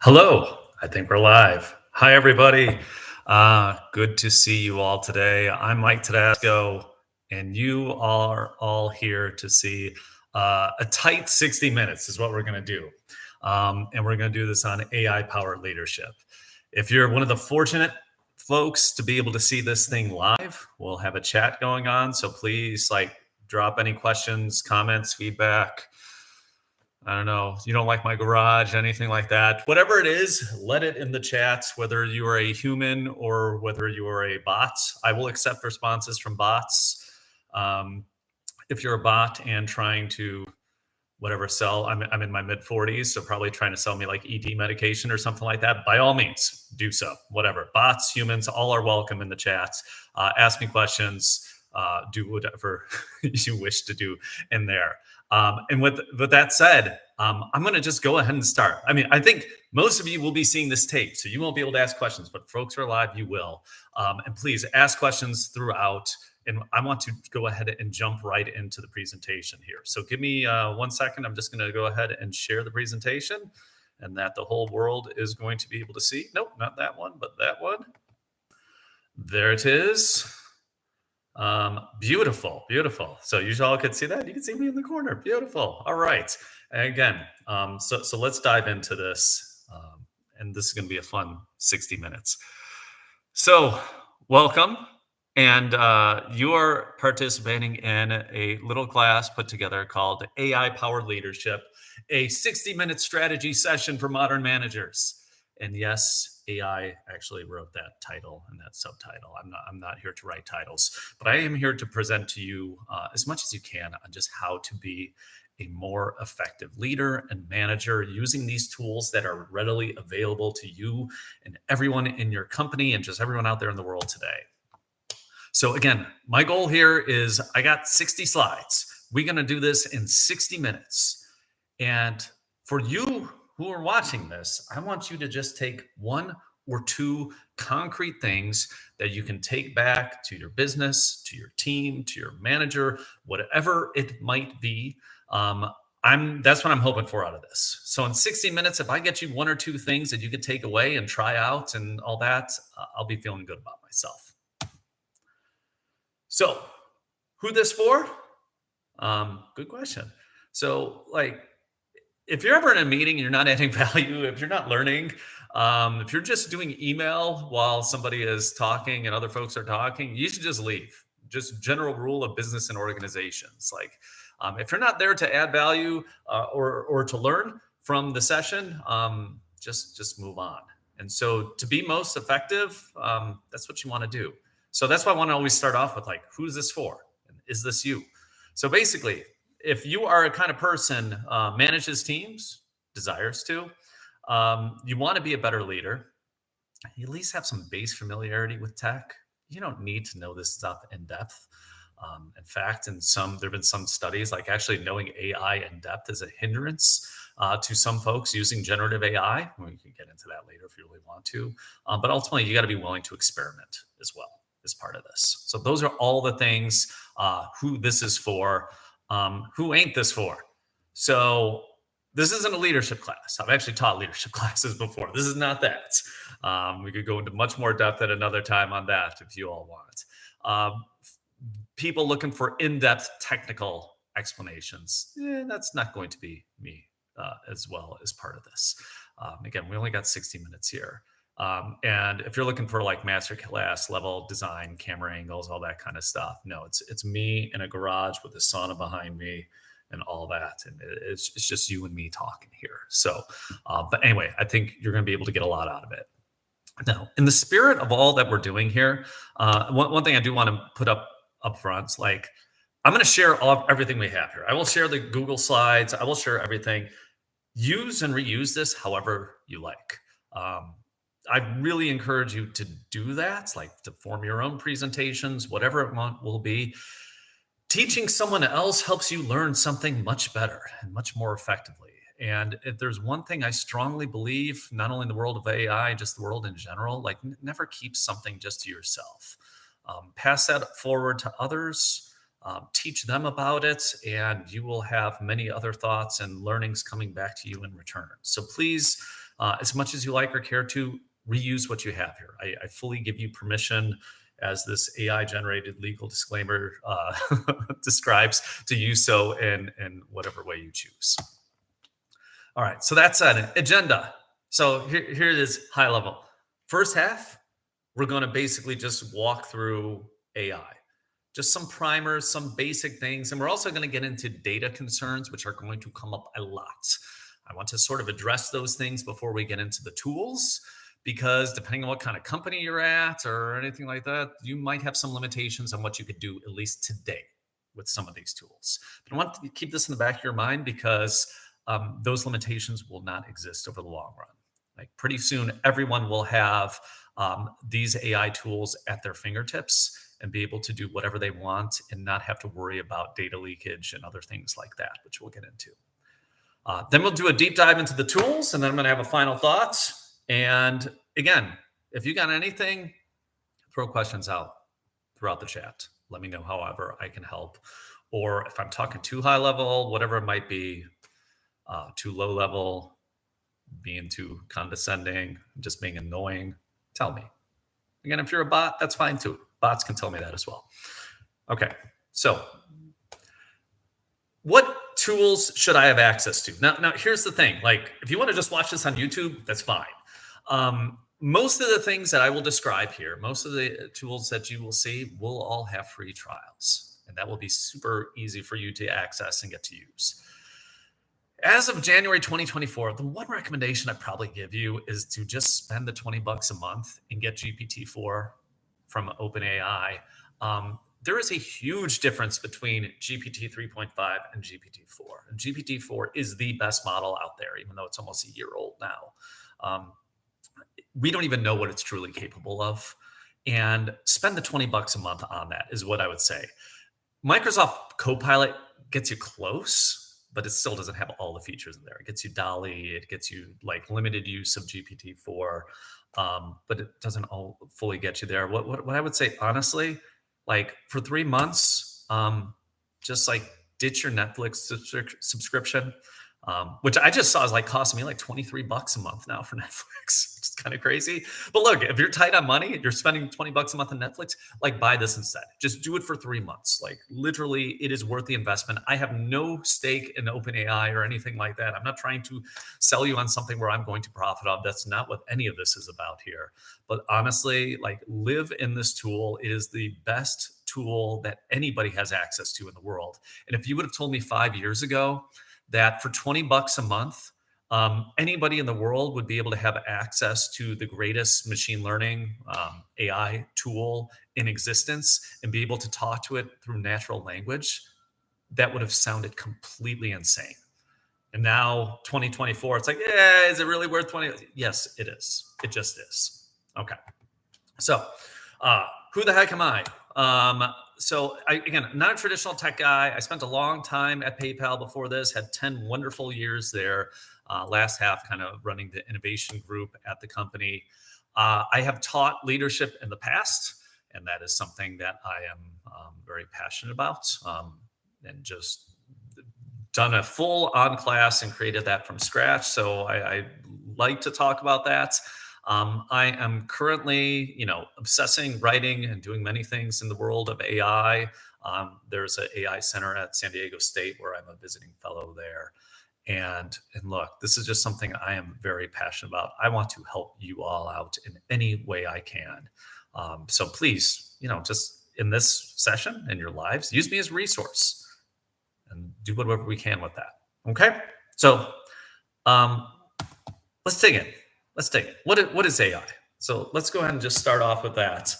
Hello, I think we're live. Hi, everybody. Good to see you all today. I'm Mike Todasco, and you are all here to see a tight 60 minutes is what we're going to do. And we're going to do this on AI powered leadership. If you're one of the fortunate folks to be able to see this thing live, we'll have a chat going on. So please drop any questions, comments, feedback. I don't know, you don't like my garage, anything like that. Whatever it is, let it in the chats, whether you are a human or whether you are a bot. I will accept responses from bots. If you're a bot and trying to whatever sell, I'm in my mid 40s, so probably trying to sell me like ED medication or something like that, by all means, do so. Whatever. Bots, humans, all are welcome in the chats. Ask me questions. Do whatever you wish to do in there. And with that said, I'm going to just go ahead and start. I mean, I think most of you will be seeing this tape, so you won't be able to ask questions, but folks who are live, you will. And please ask questions throughout. And I want to go ahead and jump right into the presentation here. So give me 1 second. I'm just going to go ahead and share the presentation, and that the whole world is going to be able to see. Nope, not that one, but that one. There it is. Beautiful, beautiful. So you all could see that. You can see me in the corner. Beautiful. All right. Again, so let's dive into this. And this is going to be a fun 60 minutes. So welcome. And you are participating in a little class put together called AI Powered Leadership, a 60-minute strategy session for modern managers. And yes, AI actually wrote that title and that subtitle. I'm not here to write titles, but I am here to present to you as much as you can on just how to be a more effective leader and manager using these tools that are readily available to you and everyone in your company and just everyone out there in the world today. So again, my goal here is I got 60 slides. We're going to do this in 60 minutes. And for you who are watching this, I want you to just take one or two concrete things that you can take back to your business, to your team, to your manager, whatever it might be. That's what I'm hoping for out of this. So in 60 minutes, if I get you one or two things that you could take away and try out and all that, I'll be feeling good about myself. So who this for? Good question. So if you're ever in a meeting and you're not adding value, if you're not learning, if you're just doing email while somebody is talking and other folks are talking, you should just leave. Just general rule of business and organizations. If you're not there to add value or to learn from the session, just move on. And so to be most effective, that's what you want to do. So that's why I want to always start off with who's this for? And is this you? So basically, if you are a kind of person manages teams, desires to, you want to be a better leader, you at least have some base familiarity with tech. You don't need to know this stuff in depth. In fact, there have been some studies actually knowing AI in depth is a hindrance to some folks using generative AI. We can get into that later if you really want to. But ultimately, you got to be willing to experiment as well as part of this. So those are all the things, who this is for. Who ain't this for? So this isn't a leadership class. I've actually taught leadership classes before. This is not that. We could go into much more depth at another time on that if you all want. People looking for in-depth technical explanations, that's not going to be me as well as part of this. Again, we only got 60 minutes here. And if you're looking for master class level design, camera angles, all that kind of stuff, no, it's me in a garage with a sauna behind me and all that. And it's just you and me talking here. So, but anyway, I think you're going to be able to get a lot out of it. Now, in the spirit of all that we're doing here, one thing I do want to put up front is I'm going to share everything we have here. I will share the Google slides. I will share everything. Use and reuse this however you like. I really encourage you to do that, to form your own presentations, whatever it will be. Teaching someone else helps you learn something much better and much more effectively. And if there's one thing I strongly believe, not only in the world of AI, just the world in general, never keep something just to yourself. Pass that forward to others. teach them about it, and you will have many other thoughts and learnings coming back to you in return. So please, as much as you like or care to, reuse what you have here. I fully give you permission, as this AI generated legal disclaimer describes, to use so in whatever way you choose. All right, so that's an agenda. So here it is, high level. First half, we're going to basically just walk through AI, just some primers, some basic things. And we're also going to get into data concerns, which are going to come up a lot. I want to sort of address those things before we get into the tools, because depending on what kind of company you're at or anything like that, you might have some limitations on what you could do, at least today, with some of these tools. But I want to keep this in the back of your mind, because those limitations will not exist over the long run. Like pretty soon, everyone will have these AI tools at their fingertips and be able to do whatever they want and not have to worry about data leakage and other things like that, which we'll get into. Then we'll do a deep dive into the tools, and then I'm going to have a final thoughts. And again, if you got anything, throw questions out throughout the chat. Let me know however I can help. Or if I'm talking too high level, whatever it might be, too low level, being too condescending, just being annoying, tell me. Again, if you're a bot, that's fine too. Bots can tell me that as well. Okay, so what tools should I have access to? Now here's the thing. Like, if you want to just watch this on YouTube, that's fine. Most of the things that I will describe here, most of the tools that you will see, will all have free trials. And that will be super easy for you to access and get to use. As of January 2024, the one recommendation I'd probably give you is to just spend the $20 a month and get GPT-4 from OpenAI. There is a huge difference between GPT 3.5 and GPT-4. And GPT-4 is the best model out there, even though it's almost a year old now. We don't even know what it's truly capable of. And spend the $20 a month on that is what I would say. Microsoft Copilot gets you close, but it still doesn't have all the features in there. It gets you DALL-E, it gets you like limited use of GPT-4, but it doesn't all fully get you there. What I would say, honestly, like for 3 months, just like ditch your Netflix subscription, which I just saw is like costing me like $23 a month now for Netflix, which is kind of crazy. But look, if you're tight on money and you're spending $20 a month on Netflix, like buy this instead. Just do it for 3 months. Like literally, it is worth the investment. I have no stake in OpenAI or anything like that. I'm not trying to sell you on something where I'm going to profit off. That's not what any of this is about here. But honestly, like live in this tool. It is the best tool that anybody has access to in the world. And if you would have told me 5 years ago that for $20 a month, anybody in the world would be able to have access to the greatest machine learning AI tool in existence and be able to talk to it through natural language, that would have sounded completely insane. And now 2024, it's like, yeah, is it really worth 20? Yes, it is. It just is. Okay. So who the heck am I? So again, not a traditional tech guy. I spent a long time at PayPal before this, had 10 wonderful years there. Last half kind of running the innovation group at the company. I have taught leadership in the past, and that is something that I am very passionate about, and just done a full on class and created that from scratch. So I like to talk about that. I am currently, obsessing, writing, and doing many things in the world of AI. There's an AI Center at San Diego State where I'm a visiting fellow there. And look, this is just something I am very passionate about. I want to help you all out in any way I can. So please, just in this session, in your lives, use me as a resource and do whatever we can with that. Okay? So let's dig in. Let's take it. What is AI? So let's go ahead and just start off with that.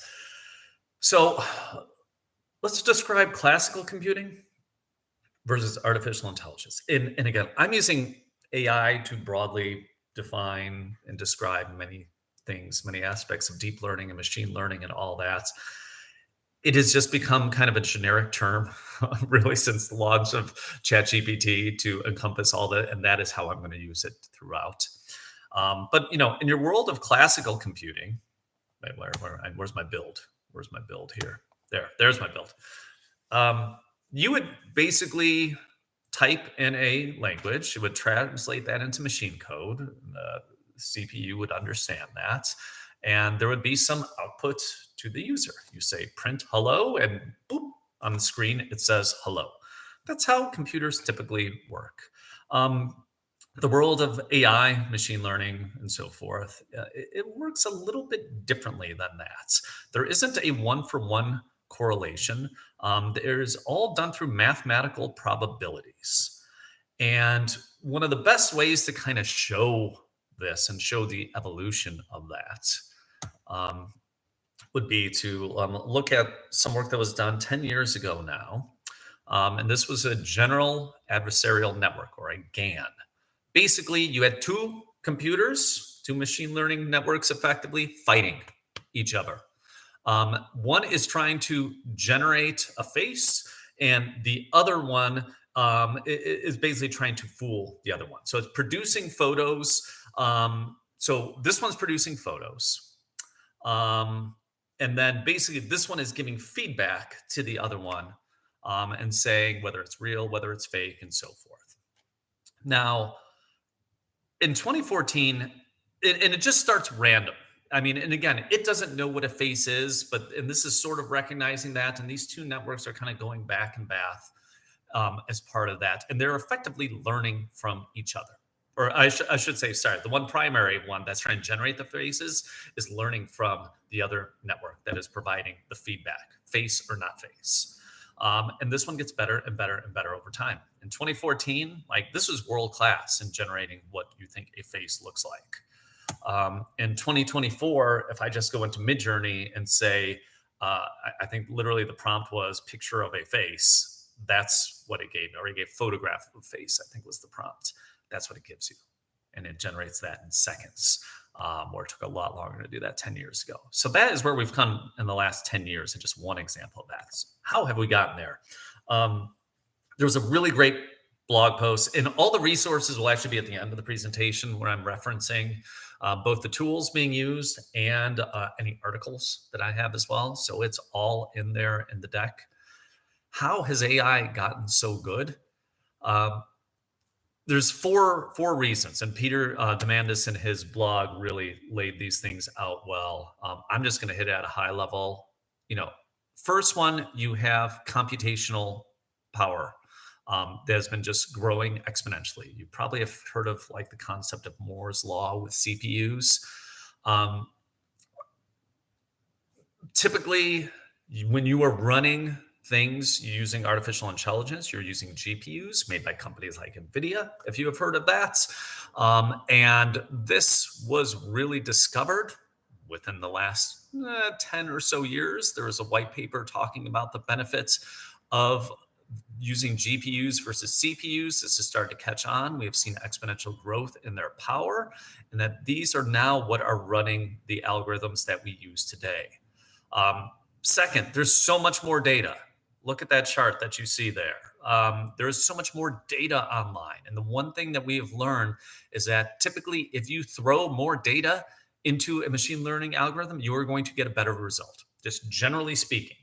So let's describe classical computing versus artificial intelligence. And again, I'm using AI to broadly define and describe many things, many aspects of deep learning and machine learning and all that. It has just become kind of a generic term, really, since the launch of ChatGPT to encompass all that. And that is how I'm going to use it throughout. But in your world of classical computing, where's my build? Where's my build here? There's my build. You would basically type in a language, it would translate that into machine code. The CPU would understand that. And there would be some output to the user. You say print hello, and boop, on the screen it says hello. That's how computers typically work. Um, the world of AI, machine learning, and so forth, it works a little bit differently than that. There isn't a one for one correlation. There's all done through mathematical probabilities. And one of the best ways to kind of show this and show the evolution of that um, would be to look at some work that was done 10 years ago now. And this was a general adversarial network, or a GAN. Basically, you had two computers, two machine learning networks effectively fighting each other. One is trying to generate a face, and the other one is basically trying to fool the other one. So it's producing photos. So this one's producing photos. And then basically this one is giving feedback to the other one and saying whether it's real, whether it's fake, and so forth. Now, in 2014, and it just starts random. I mean, and again, it doesn't know what a face is, and this is sort of recognizing that. And these two networks are kind of going back and forth as part of that. And they're effectively learning from each other. Or I should say, sorry, the one primary one that's trying to generate the faces is learning from the other network that is providing the feedback, face or not face. And this one gets better and better and better over time. In 2014, like this was world class in generating what you think a face looks like. In 2024, if I just go into Midjourney and say, I think literally the prompt was picture of a face, that's what it gave me, or it gave photograph of a face, I think was the prompt. That's what it gives you. And it generates that in seconds, where it took a lot longer to do that 10 years ago. So that is where we've come in the last 10 years, and just one example of that. So how have we gotten there? There was a really great blog post, and all the resources will actually be at the end of the presentation where I'm referencing both the tools being used and any articles that I have as well. So it's all in there in the deck. How has AI gotten so good? There's four reasons, and Peter Demandis in his blog really laid these things out well. I'm just going to hit it at a high level. First one, you have computational power that has been just growing exponentially. You probably have heard of like the concept of Moore's law with CPUs. Typically, when you are running things using artificial intelligence, you're using GPUs made by companies like NVIDIA, if you have heard of that. And this was really discovered within the last 10 or so years. There was a white paper talking about the benefits of using GPUs versus CPUs. This has started to catch on. We have seen exponential growth in their power, and that these are now what are running the algorithms that we use today. Second, there's so much more data. Look at that chart that you see there. There is so much more data online. And the one thing that we have learned is that typically if you throw more data into a machine learning algorithm, you are going to get a better result, just generally speaking.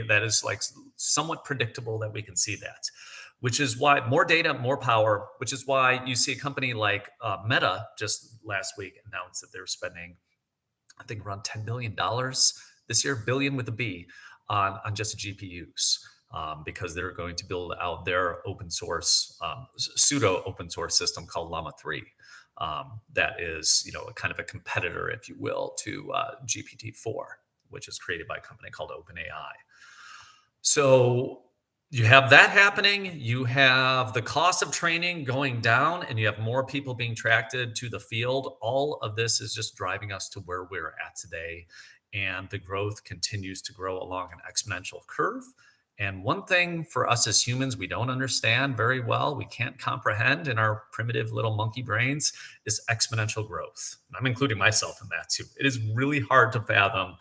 That is like somewhat predictable that we can see that, which is why more data, more power, which is why you see a company like Meta just last week announced that they're spending, I think, around $10 billion this year, billion with a B, on just GPUs, because they're going to build out their open source, pseudo open source system called Llama 3. That is, a kind of a competitor, if you will, to GPT-4, which is created by a company called OpenAI. So you have that happening. You have the cost of training going down, and you have more people being attracted to the field. All of this is just driving us to where we're at today. And the growth continues to grow along an exponential curve. And one thing for us as humans, we don't understand very well, we can't comprehend in our primitive little monkey brains, is exponential growth. And I'm including myself in that too. It is really hard to fathom.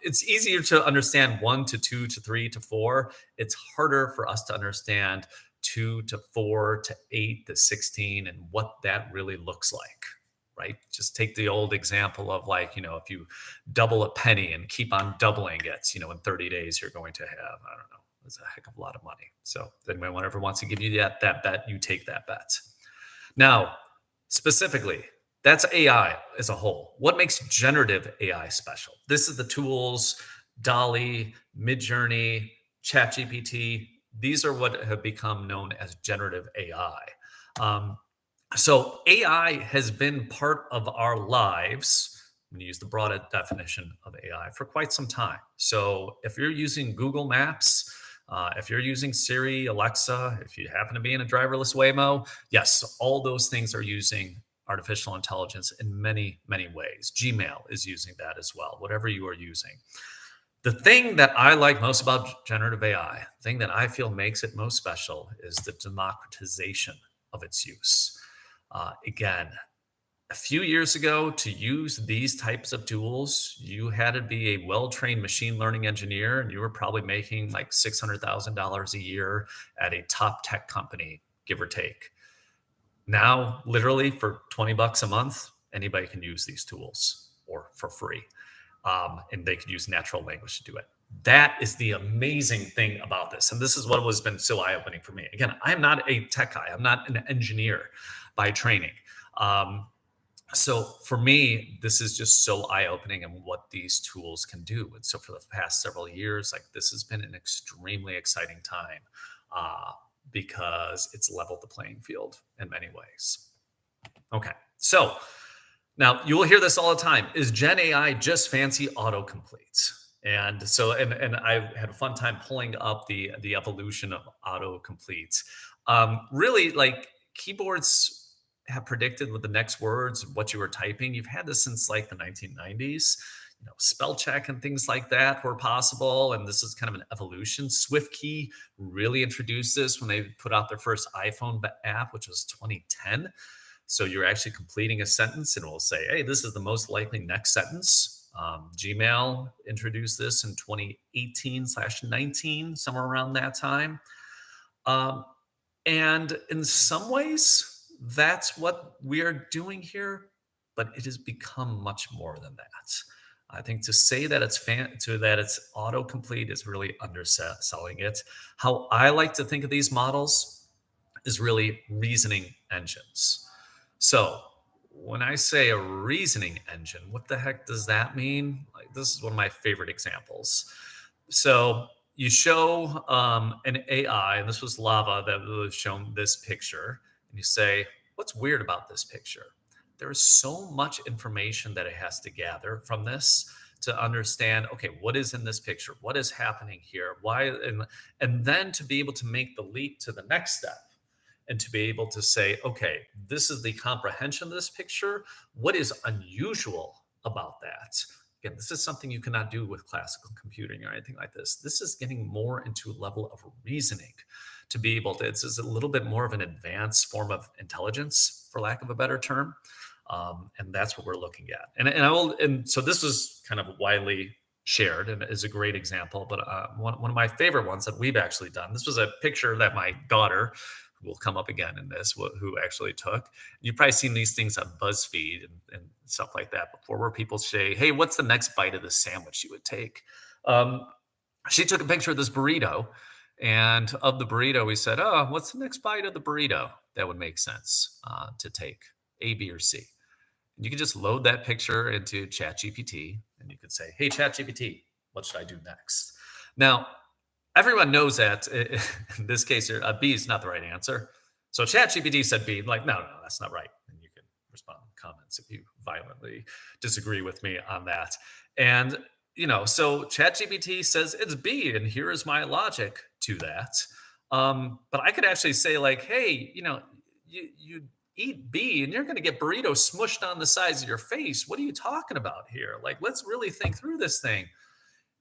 It's easier to understand 1 to 2 to 3 to 4. It's harder for us to understand 2 to 4 to 8 to 16 and what that really looks like. Right? Just take the old example of like, if you double a penny and keep on doubling it, in 30 days, you're going to have, I don't know, It's a heck of a lot of money. So if anyone ever wants to give you that bet, you take that bet. Now, specifically, that's AI as a whole. What makes generative AI special? This is the tools, Dolly, Midjourney, ChatGPT. These are what have become known as generative AI. Um, so AI has been part of our lives. I'm going to use the broad definition of AI for quite some time. So if you're using Google Maps, if you're using Siri, Alexa, if you happen to be in a driverless Waymo, yes, all those things are using artificial intelligence in many, many ways. Gmail is using that as well, whatever you are using. The thing that I like most about generative AI, the thing that I feel makes it most special is the democratization of its use. Again, a few years ago, to use these types of tools, you had to be a well-trained machine learning engineer, and you were probably making like $600,000 a year at a top tech company, give or take. Now, literally for 20 bucks a month, anybody can use these tools or for free. And they could use natural language to do it. That is the amazing thing about this. And this is what has been so eye-opening for me. Again, I'm not a tech guy. I'm not an engineer by training. So for me, this is just so eye-opening in what these tools can do. And so for the past several years, like this has been an extremely exciting time because it's leveled the playing field in many ways. Okay, so now you will hear this all the time. Is Gen AI just fancy autocomplete? And so, and I had a fun time pulling up the evolution of autocomplete. Really, like keyboards have predicted with the next words what you were typing. You've had this since like the 1990s. You know, spell check and things like that were possible, and this is kind of an evolution. SwiftKey really introduced this when they put out their first iPhone app, which was 2010. So you're actually completing a sentence and it will say, hey, this is the most likely next sentence. Gmail introduced this in 2018/19, somewhere around that time. And in some ways, that's what we are doing here, but it has become much more than that. I think to say that it's autocomplete is really underselling it. How I like to think of these models is really reasoning engines. So when I say a reasoning engine, what the heck does that mean? Like this is one of my favorite examples. So you show an AI, and this was Lava that was shown this picture, and you say, what's weird about this picture? There is so much information that it has to gather from this to understand, okay, what is in this picture? What is happening here? Why? And then to be able to make the leap to the next step and to be able to say, okay, this is the comprehension of this picture. What is unusual about that? Again, this is something you cannot do with classical computing or anything like this. This is getting more into a level of reasoning to be able to, it's a little bit more of an advanced form of intelligence, for lack of a better term. And that's what we're looking at. And so this was kind of widely shared and is a great example, but one of my favorite ones that we've actually done, this was a picture that my daughter, who will come up again in this, who actually took. You've probably seen these things on BuzzFeed and stuff like that before, where people say, hey, what's the next bite of the sandwich you would take? She took a picture of this burrito, and of the burrito, we said, oh, what's the next bite of the burrito that would make sense to take, A, B, or C? And you can just load that picture into ChatGPT, and you could say, hey, ChatGPT, what should I do next? Now, everyone knows that in this case, B is not the right answer. So ChatGPT said B, like, no, that's not right. And you can respond in comments if you violently disagree with me on that. And, so ChatGPT says it's B, and here is my logic to that. But I could actually say like, hey, you eat B and you're going to get burrito smushed on the sides of your face. What are you talking about here? Like, let's really think through this thing.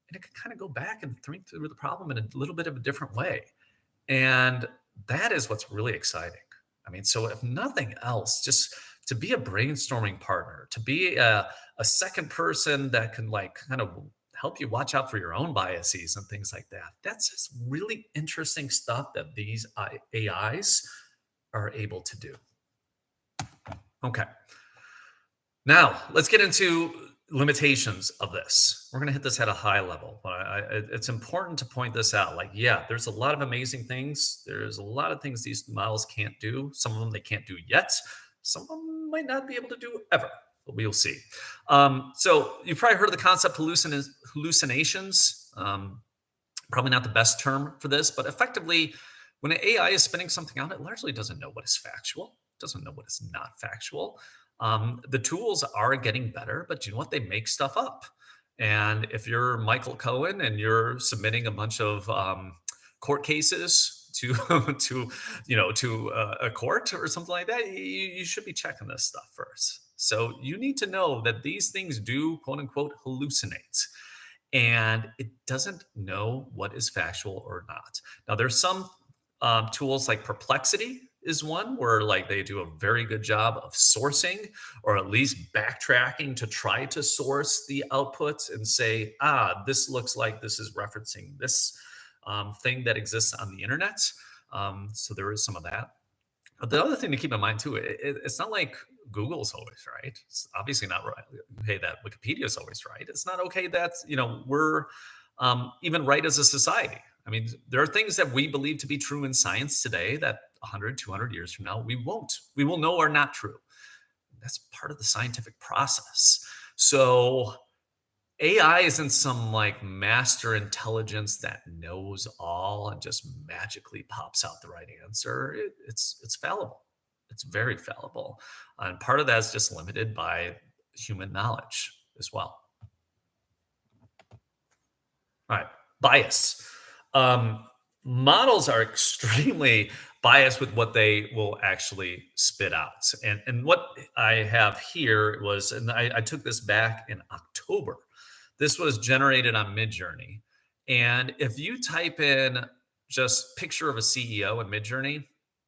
And it can kind of go back and think through the problem in a little bit of a different way. And that is what's really exciting. I mean, so if nothing else, just to be a brainstorming partner, to be a second person that can like kind of help you watch out for your own biases and things like that. That's just really interesting stuff that these AIs are able to do. Okay. Now let's get into limitations of this. We're going to hit this at a high level, but it's important to point this out. Like, yeah, there's a lot of amazing things. There's a lot of things these models can't do. Some of them they can't do yet. Some of them might not be able to do ever, but we'll see. So you've probably heard of the concept hallucinations. Probably not the best term for this, but effectively, when an AI is spinning something out, it largely doesn't know what is factual, doesn't know what is not factual. The tools are getting better, but you know what? They make stuff up. And if you're Michael Cohen and you're submitting a bunch of court cases to to a court or something like that, you should be checking this stuff first. So you need to know that these things do quote unquote hallucinate, and it doesn't know what is factual or not. Now, there's some tools like Perplexity is one where like they do a very good job of sourcing or at least backtracking to try to source the outputs and say, this looks like this is referencing this thing that exists on the internet. So there is some of that. But the other thing to keep in mind too, it's not like Google's always right. It's obviously not right. Okay, that Wikipedia is always right. It's not okay that we're even right as a society. I mean, there are things that we believe to be true in science today that 100, 200 years from now, we will know are not true. That's part of the scientific process. So AI isn't some like master intelligence that knows all and just magically pops out the right answer. It's fallible. It's very fallible. And part of that is just limited by human knowledge as well. All right, bias. Models are extremely biased with what they will actually spit out. And what I have here was, and I took this back in October. This was generated on Midjourney. And if you type in just picture of a CEO in Midjourney,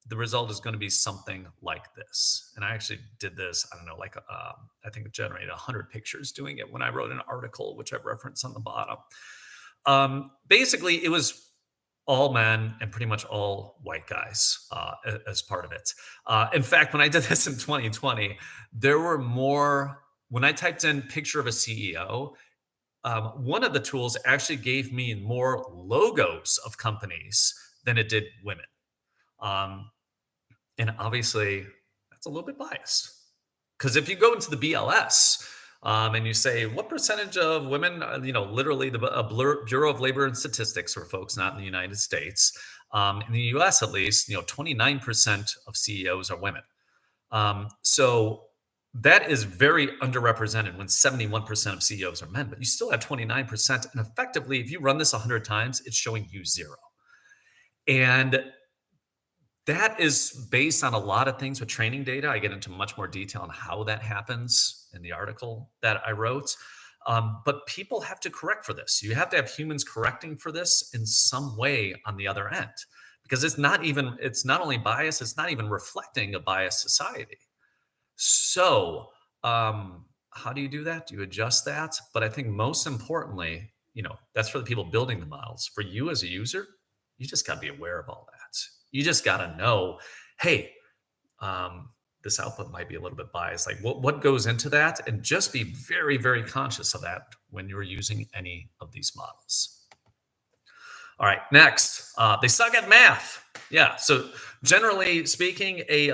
the result is going to be something like this. And I actually did this, I don't know, like I think it generated 100 pictures doing it when I wrote an article, which I've referenced on the bottom. Basically, it was all men and pretty much all white guys as part of it. In fact, when I did this in 2020, there were more, when I typed in picture of a CEO, one of the tools actually gave me more logos of companies than it did women. And obviously, that's a little bit biased. Because if you go into the BLS and you say, what percentage of women, literally the Bureau of Labor and Statistics for folks not in the United States, in the US at least, 29% of CEOs are women. So that is very underrepresented when 71% of CEOs are men, but you still have 29%. And effectively, if you run this 100 times, it's showing you 0. And that is based on a lot of things with training data. I get into much more detail on how that happens in the article that I wrote. But people have to correct for this. You have to have humans correcting for this in some way on the other end, because it's not only bias, it's not even reflecting a biased society. So how do you do that? Do you adjust that? But I think most importantly, that's for the people building the models. For you as a user, you just got to be aware of all that. You just got to know, hey, this output might be a little bit biased. Like what goes into that? And just be very, very conscious of that when you're using any of these models. All right, next, they suck at math. Yeah, so generally speaking, a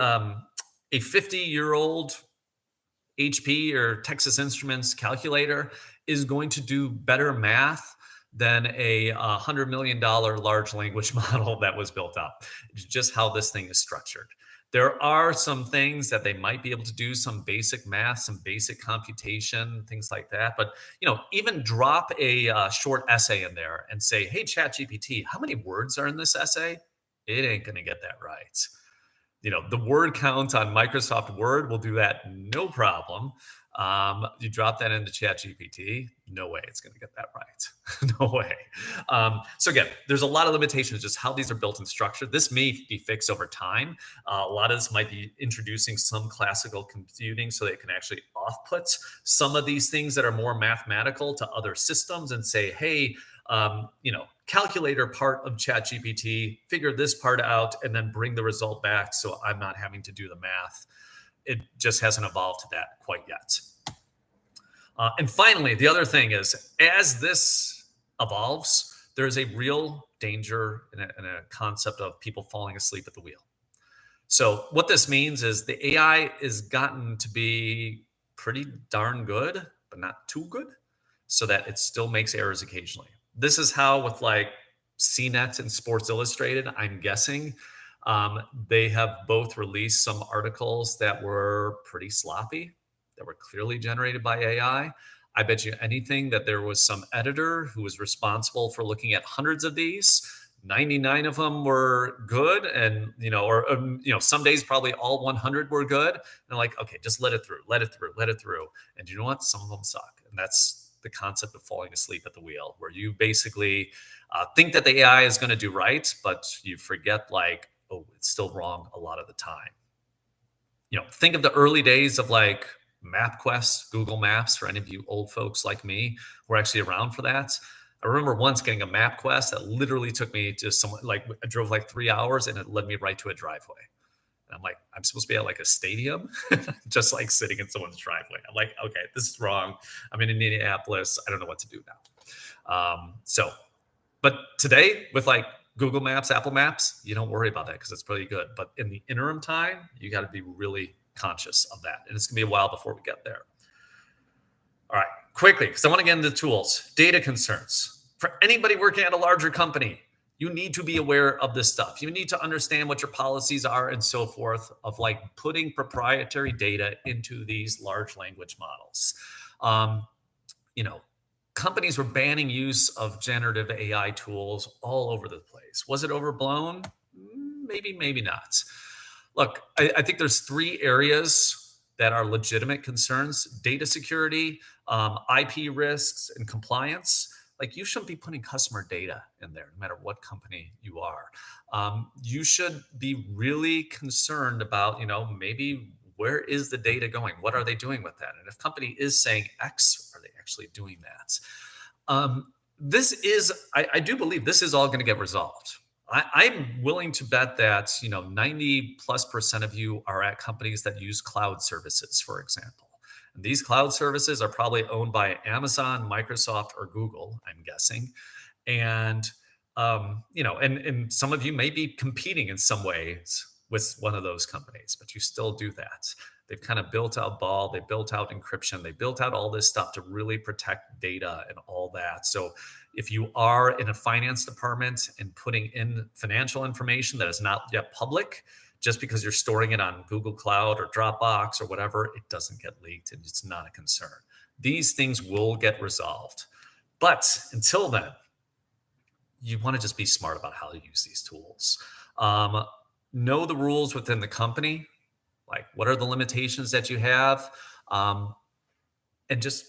50-year-old HP or Texas Instruments calculator is going to do better math than a $100 million large language model that was built up. It's just how this thing is structured. There are some things that they might be able to do, some basic math, some basic computation, things like that. But even drop a short essay in there and say, hey, ChatGPT, how many words are in this essay? It ain't going to get that right. The word count on Microsoft Word will do that no problem. You drop that into ChatGPT, no way it's going to get that right. No way. So again, there's a lot of limitations just how these are built and structured. This may be fixed over time. A lot of this might be introducing some classical computing so that it can actually off-put some of these things that are more mathematical to other systems and say, hey, calculator part of ChatGPT, figure this part out, and then bring the result back so I'm not having to do the math. It just hasn't evolved to that quite yet. And finally, the other thing is, as this evolves, there's a real danger in a concept of people falling asleep at the wheel. So what this means is the AI is gotten to be pretty darn good, but not too good, so that it still makes errors occasionally. This is how with like CNET and Sports Illustrated, I'm guessing, they have both released some articles that were pretty sloppy, that were clearly generated by AI. I bet you anything that there was some editor who was responsible for looking at hundreds of these. 99 of them were good, and some days probably all 100 were good. And like, okay, just let it through, let it through, let it through. And you know what? Some of them suck, and that's the concept of falling asleep at the wheel, where you basically think that the AI is going to do right, but you forget like, oh, it's still wrong a lot of the time. Think of the early days of like MapQuest, Google Maps, for any of you old folks like me who are actually around for that. I remember once getting a MapQuest that literally took me to somewhere, like I drove like 3 hours and it led me right to a driveway. And I'm like, I'm supposed to be at like a stadium, just like sitting in someone's driveway. I'm like, okay, this is wrong. I'm in Indianapolis. I don't know what to do now. But today with like Google Maps, Apple Maps, you don't worry about that because it's pretty good. But in the interim time, you got to be really conscious of that. And it's going to be a while before we get there. All right, quickly, because I want to get into tools. Data concerns. For anybody working at a larger company, you need to be aware of this stuff. You need to understand what your policies are and so forth of like putting proprietary data into these large language models. Companies were banning use of generative AI tools all over the place. Was it overblown? Maybe, maybe not. Look, I think there's 3 areas that are legitimate concerns: data security, IP risks, and compliance. Like, you shouldn't be putting customer data in there, no matter what company you are. You should be really concerned about, maybe where is the data going? What are they doing with that? And if company is saying X, are they actually doing that? I do believe this is all going to get resolved. I'm willing to bet that 90+% of you are at companies that use cloud services, for example. And these cloud services are probably owned by Amazon, Microsoft, or Google, I'm guessing. And and some of you may be competing in some ways with one of those companies, but you still do that. They've kind of built out Ball, they built out encryption, they built out all this stuff to really protect data and all that. So if you are in a finance department and putting in financial information that is not yet public, just because you're storing it on Google Cloud or Dropbox or whatever, it doesn't get leaked and it's not a concern. These things will get resolved. But until then, you want to just be smart about how to use these tools. Know the rules within the company. Like, what are the limitations that you have? And just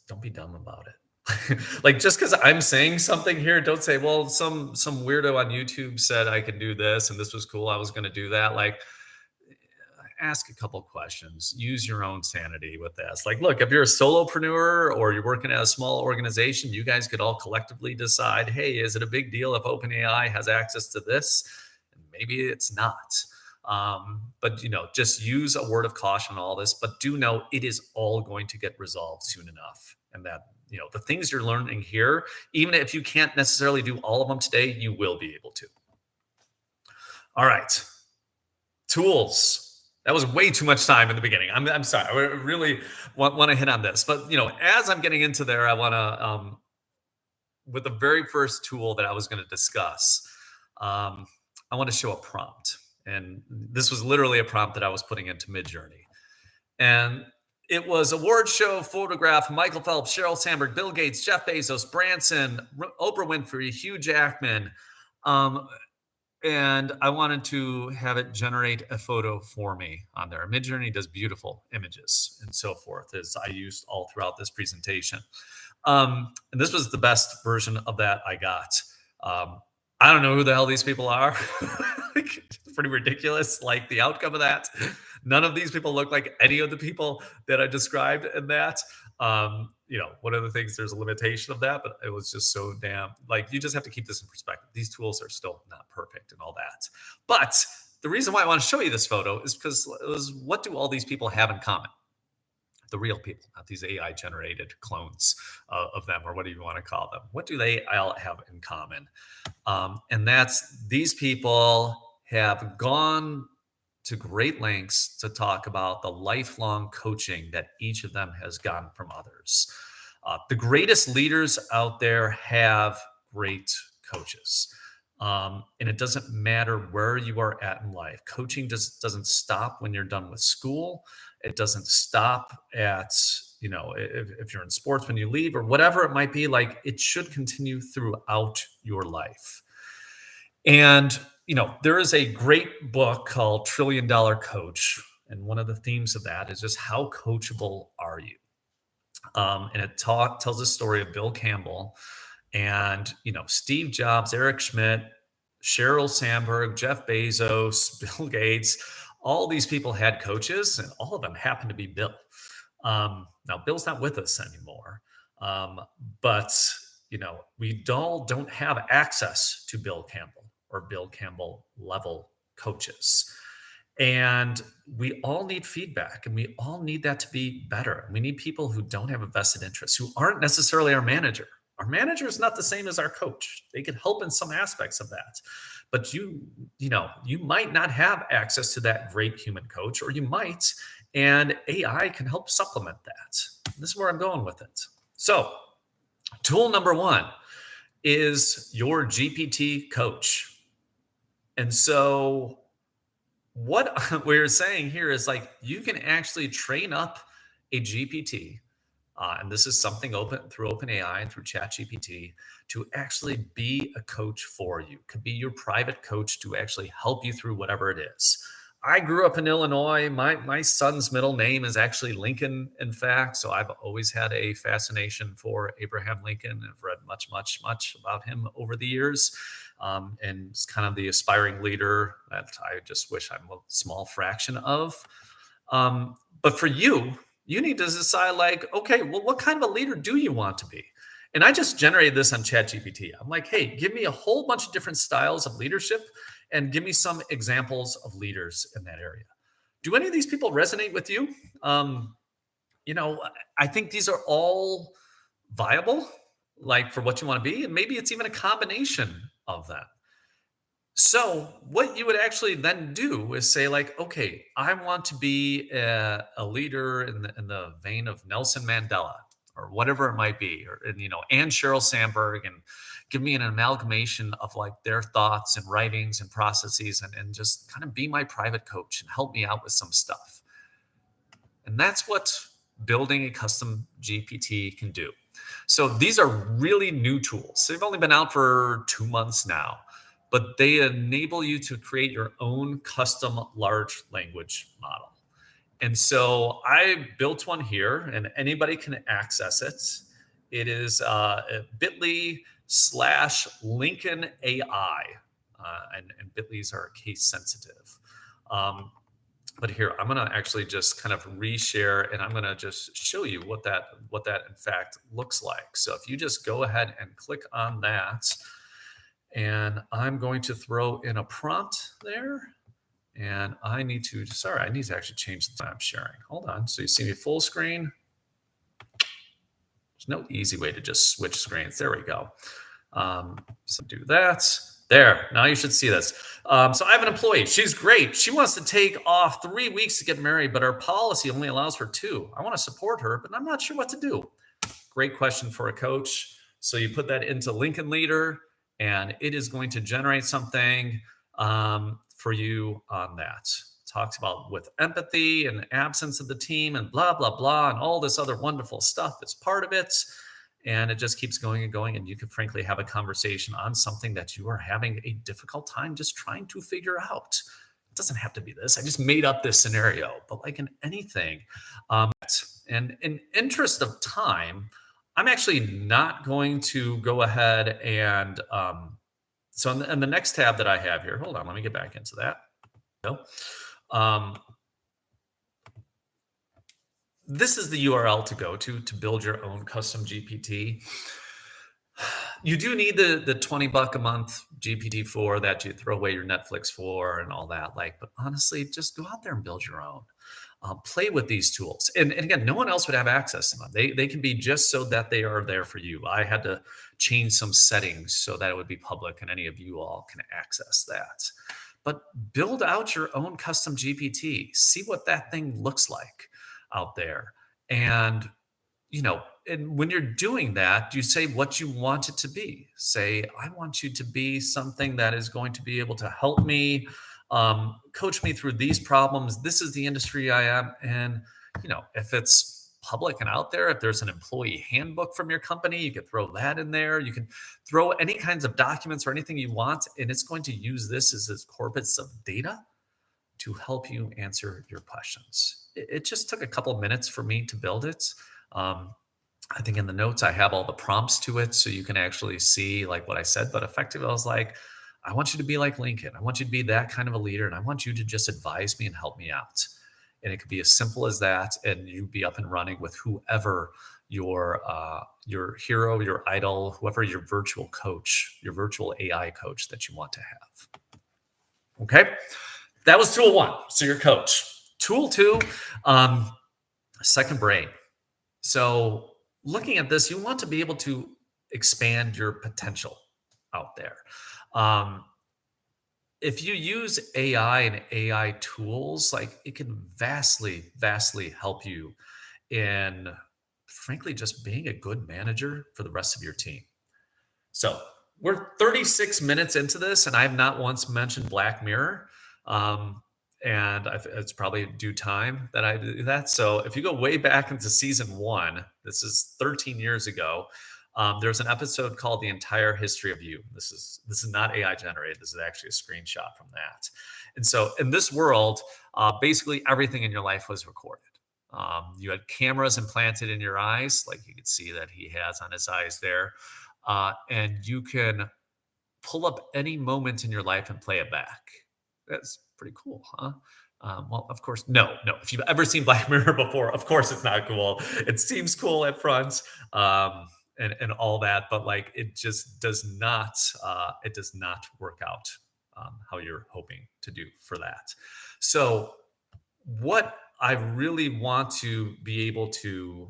don't be dumb about it. Like, just because I'm saying something here, don't say, well, some weirdo on YouTube said I could do this and this was cool, I was going to do that. Like, ask a couple questions. Use your own sanity with this. Like, look, if you're a solopreneur or you're working at a small organization, you guys could all collectively decide, hey, is it a big deal if OpenAI has access to this? And maybe it's not. But just use a word of caution on all this, but do know it is all going to get resolved soon enough. And that, the things you're learning here, even if you can't necessarily do all of them today, you will be able to. All right. Tools. That was way too much time in the beginning. I'm sorry. I really want to hit on this, but as I'm getting into there, I want to, with the very first tool that I was going to discuss, I want to show a prompt. And this was literally a prompt that I was putting into Midjourney. And it was award show photograph: Michael Phelps, Sheryl Sandberg, Bill Gates, Jeff Bezos, Branson, Oprah Winfrey, Hugh Jackman. And I wanted to have it generate a photo for me on there. Midjourney does beautiful images and so forth, as I used all throughout this presentation. And this was the best version of that I got. I don't know who the hell these people are. It's pretty ridiculous, like the outcome of that. None of these people look like any of the people that I described in that. One of the things, there's a limitation of that, but it was just so damn, like, you just have to keep this in perspective. These tools are still not perfect and all that. But the reason why I want to show you this photo is because it was, what do all these people have in common? the real people, not these AI generated clones of them, or what do you want to call them? What do they all have in common? And that's these people have gone to great lengths to talk about the lifelong coaching that each of them has gotten from others. The greatest leaders out there have great coaches. And it doesn't matter where you are at in life. Coaching just doesn't stop when you're done with school. It doesn't stop at, if you're in sports when you leave or whatever it might be, like it should continue throughout your life. And, there is a great book called Trillion Dollar Coach. And one of the themes of that is just how coachable are you? And it tells the story of Bill Campbell and, Steve Jobs, Eric Schmidt, Sheryl Sandberg, Jeff Bezos, Bill Gates. All these people had coaches, and all of them happened to be Bill. Now, Bill's not with us anymore, but we don't have access to Bill Campbell or Bill Campbell level coaches. And we all need feedback, and we all need that to be better. We need people who don't have a vested interest, who aren't necessarily our manager. Our manager is not the same as our coach. They can help in some aspects of that. But you might not have access to that great human coach, or you might, and AI can help supplement that. This is where I'm going with it. So, tool number one is your GPT coach. And so what we're saying here is like you can actually train up a GPT, and this is something open through OpenAI and through ChatGPT, to actually be a coach for you. Could be your private coach to actually help you through whatever it is. I grew up in Illinois. My son's middle name is actually Lincoln, in fact. So I've always had a fascination for Abraham Lincoln. I've read much about him over the years. And it's kind of the aspiring leader that I just wish I'm a small fraction of. But for you need to decide like, okay, well, what kind of a leader do you want to be? And I just generated this on ChatGPT. I'm like, hey, give me a whole bunch of different styles of leadership and give me some examples of leaders in that area. Do any of these people resonate with you? I think these are all viable, like for what you want to be, and maybe it's even a combination of that. So what you would actually then do is say like, okay, I want to be a leader in the vein of Nelson Mandela or whatever it might be, or and Sheryl Sandberg, and give me an amalgamation of like their thoughts and writings and processes, and just kind of be my private coach and help me out with some stuff. And that's what building a custom GPT can do. So these are really new tools. They've only been out for 2 months now, but they enable you to create your own custom large language model. And so I built one here, and anybody can access it. It is bit.ly/Lincoln AI, and bit.lys are case sensitive. But here, I'm going to actually just kind of reshare, and I'm going to just show you what that in fact looks like. So if you just go ahead and click on that, and I'm going to throw in a prompt there. And I need to actually change the time I'm sharing. Hold on. So you see me full screen. There's no easy way to just switch screens. There we go. So do that. There. Now you should see this. So I have an employee. She's great. She wants to take off 3 weeks to get married, but our policy only allows for 2. I want to support her, but I'm not sure what to do. Great question for a coach. So you put that into Lincoln Leader, and it is going to generate something for you on that. Talks about with empathy and absence of the team and blah, blah, blah, and all this other wonderful stuff that's part of it. And it just keeps going and going. And you can frankly have a conversation on something that you are having a difficult time just trying to figure out. It doesn't have to be this. I just made up this scenario, but like in anything. And in interest of time, I'm actually not going to go ahead and so in the next tab that I have here, hold on, let me get back into that. This is the URL to go to build your own custom GPT. You do need the $20 a month GPT-4 that you throw away your Netflix for and all that. But honestly, just go out there and build your own. play with these tools. And again, no one else would have access to them. They can be just so that they are there for you. I had to change some settings so that it would be public and any of you all can access that. But build out your own custom GPT. See what that thing looks like out there. And and when you're doing that, you say what you want it to be. Say, I want you to be something that is going to be able to help me, coach me through these problems. This is the industry I am. And, if it's public and out there, if there's an employee handbook from your company, you could throw that in there. You can throw any kinds of documents or anything you want, and it's going to use this as its corpus of data to help you answer your questions. It just took a couple of minutes for me to build it. I think in the notes, I have all the prompts to it so you can actually see like what I said, but effectively I was like, I want you to be like Lincoln. I want you to be that kind of a leader. And I want you to just advise me and help me out. And it could be as simple as that. And you be up and running with whoever your hero, your idol, whoever your virtual coach, your virtual AI coach that you want to have. Okay. That was tool one. So your coach. Tool two, second brain. So looking at this, you want to be able to expand your potential out there. If you use AI and AI tools, like it can vastly, vastly help you in, frankly, just being a good manager for the rest of your team. So we're 36 minutes into this, and I have not once mentioned Black Mirror. And it's probably due time that I do that. So if you go way back into season one, this is 13 years ago. There's an episode called "The Entire History of You." This is not AI generated. This is actually a screenshot from that. And so in this world, basically everything in your life was recorded. You had cameras implanted in your eyes, like you can see that he has on his eyes there, and you can pull up any moment in your life and play it back. That's pretty cool, huh? Well, of course, no. If you've ever seen Black Mirror before, of course it's not cool. It seems cool at front, and all that, but like it just does not. It does not work out how you're hoping to do for that. So, what I really want to be able to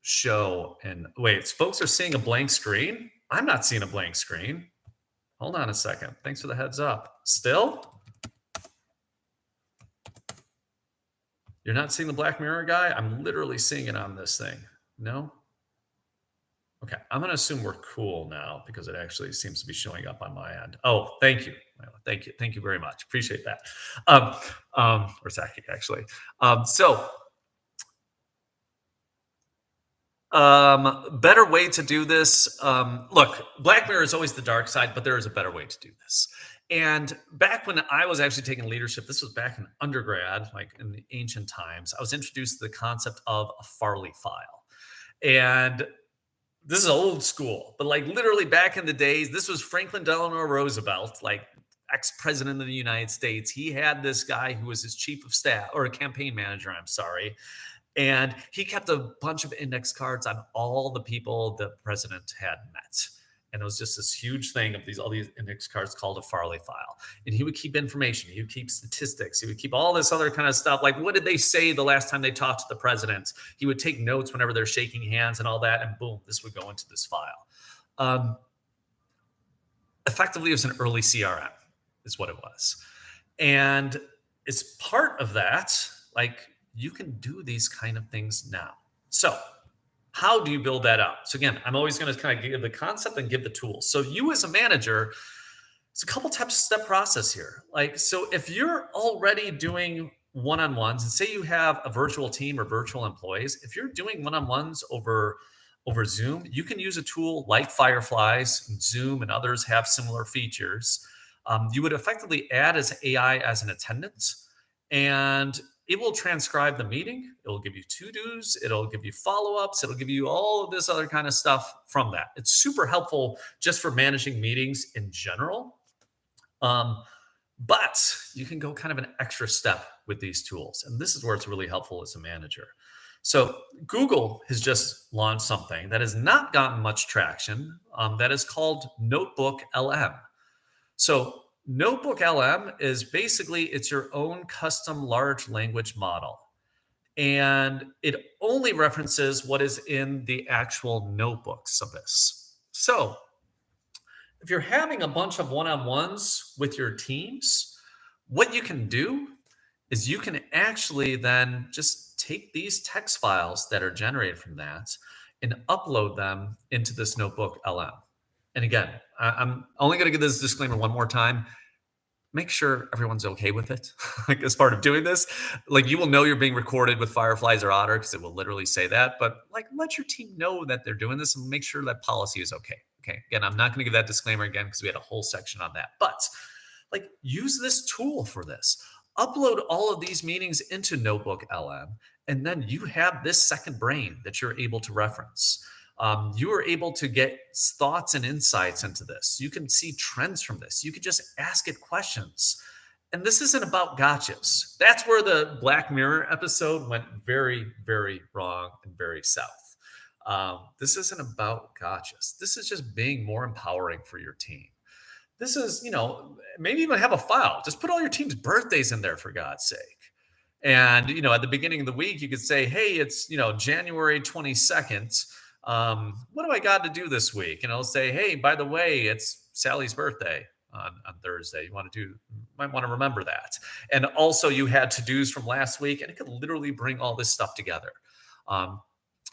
show, and wait, folks are seeing a blank screen. I'm not seeing a blank screen. Hold on a second. Thanks for the heads up. Still? You're not seeing the Black Mirror guy? I'm literally seeing it on this thing. No? Okay. I'm going to assume we're cool now because it actually seems to be showing up on my end. Oh, thank you. Thank you. Thank you very much. Appreciate that. Or Zaki, actually. Better way to do this. Look, Black Mirror is always the dark side, but there is a better way to do this. And back when I was actually taking leadership, this was back in undergrad, like in the ancient times, I was introduced to the concept of a Farley file. And this is old school, but like literally back in the days, this was Franklin Delano Roosevelt, like ex-president of the United States. He had this guy who was his chief of staff or a campaign manager, I'm sorry. And he kept a bunch of index cards on all the people the president had met. And it was just this huge thing of all these index cards called a Farley file. And he would keep information. He would keep statistics. He would keep all this other kind of stuff. Like, what did they say the last time they talked to the president? He would take notes whenever they're shaking hands and all that. And boom, this would go into this file. Effectively, it was an early CRM is what it was. And as part of that, like, you can do these kind of things now. So how do you build that out? So again, I'm always going to kind of give the concept and give the tools. So you as a manager, it's a couple step process here. Like, so if you're already doing one-on-ones and say you have a virtual team or virtual employees, if you're doing one-on-ones over Zoom, you can use a tool like Fireflies, and Zoom and others have similar features. You would effectively add as AI as an attendant, and it will transcribe the meeting. It'll give you to-dos. It'll give you follow-ups. It'll give you all of this other kind of stuff from that. It's super helpful just for managing meetings in general. But you can go kind of an extra step with these tools. And this is where it's really helpful as a manager. So Google has just launched something that has not gotten much traction that is called Notebook LM. So Notebook LM is basically, it's your own custom large language model. and it only references what is in the actual notebooks of this. So if you're having a bunch of one-on-ones with your teams, what you can do is you can actually then just take these text files that are generated from that and upload them into this notebook LM. And again, I'm only going to give this disclaimer one more time. Make sure everyone's okay with it. Like as part of doing this, like you will know you're being recorded with Fireflies or Otter because it will literally say that. But like let your team know that they're doing this and make sure that policy is okay. Okay. Again, I'm not going to give that disclaimer again because we had a whole section on that. But like use this tool for this. Upload all of these meetings into Notebook LM, and then you have this second brain that you're able to reference. You are able to get thoughts and insights into this. You can see trends from this. You could just ask it questions. And this isn't about gotchas. That's where the Black Mirror episode went very, very wrong and very south. This isn't about gotchas. This is just being more empowering for your team. This is, maybe even have a file. Just put all your team's birthdays in there for God's sake. And, at the beginning of the week, you could say, hey, it's, January 22nd. What do I got to do this week? And I'll say, hey, by the way, it's Sally's birthday on Thursday. Might want to remember that. And also you had to-dos from last week, and it could literally bring all this stuff together.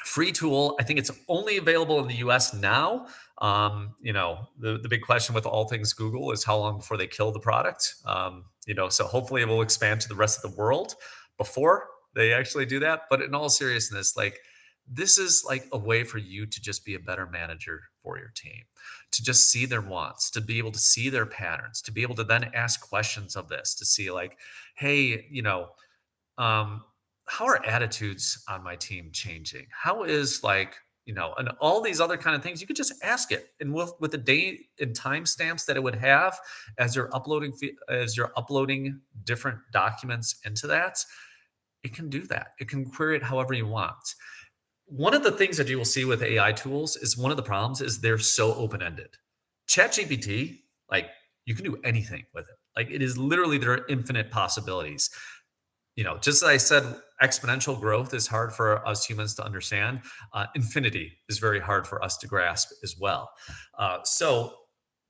Free tool. I think it's only available in the US now. The big question with all things Google is how long before they kill the product. So hopefully it will expand to the rest of the world before they actually do that. But in all seriousness, this is like a way for you to just be a better manager for your team, to just see their wants, to be able to see their patterns, to be able to then ask questions of this, to see hey, how are attitudes on my team changing? How is and all these other kind of things, you could just ask it. And with the date and timestamps that it would have as you're uploading different documents into that, it can do that. It can query it however you want. One of the things that you will see with AI tools is one of the problems is they're so open-ended. ChatGPT, you can do anything with it. It is literally, there are infinite possibilities. Just as I said, exponential growth is hard for us humans to understand. Infinity is very hard for us to grasp as well. So